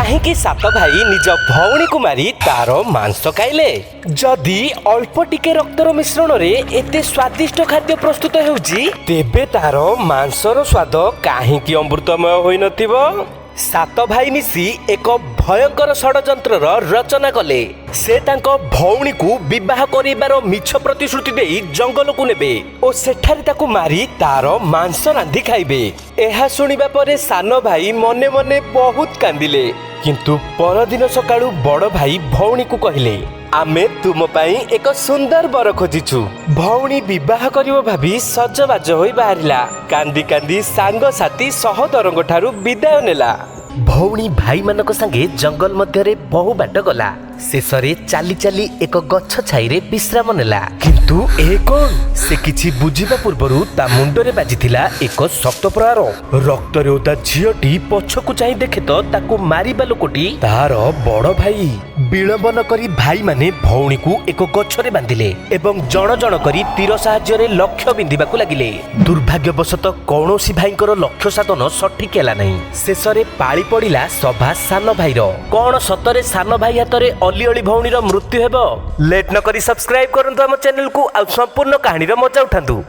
कहीं सात भाई निज भौणी को मारी तार मांस खाइले। जदि अल्प टिके रक्तर मिश्रण रे एते स्वादिष्ट खाद्य प्रस्तुत हेउची तेबे तार मांसर स्वाद कहीं अमृतमय होई नथिबो। सात भाई मिसी एक भयंकर षड्यंत्र रचना कले। से तांको भौणी को विवाह करिबार मिछ प्रतिश्रुति देई जंगल को नेबे ओ सेठारे ताकू मारी तार मांस रांधि खाइबे। एहा सुनिबा परे सान भाई मने मने बहुत कांदिले। किंतु परदिन सकाळू बड़ भाई भौणी को कहिले, आमे तुम पाई एक सुंदर बर खोजिछु। भौणी विवाह करिवो भाभी सजबाज होई बाहरिला। कांदी कांदी सांग साथी सहदरंग ठारू विदाय नेला। भौणी भाई मानक संगे जंगल मध्यरे बहु बाट गला। शेषरे चाली चाली एक गछ छाईरे विश्राम नेला। किंतु ए कोन से किछि बुझिबा पूर्वरु ता मुंडरे बाजिथिला एक शक्त प्रहार। रक्तरे ओदा झियटी पछकु चाहि देखे तो ताकू मारिबा लोकटी तार बड़ भाई। विलंबन करी भाई माने भौणी को एक गछरे बांधिले एवं जण जण करी तीर साहाय्य रे लक्ष्य बिंधिबाकू लागिले। दुर्भाग्यवशत कौनसी भाईंकर लक्ष्य साधन सठिक हैला नहीं। शेषरे पाଳି पड़िला सभा सान भाईर। कौन सतरे सान भाई हातरे अली अली भौणीर मृत्यु हेबो? लेट न करी सब्सक्राइब करंतु हम चैनल को आ संपूर्ण कहानी रो मजा उठांतु।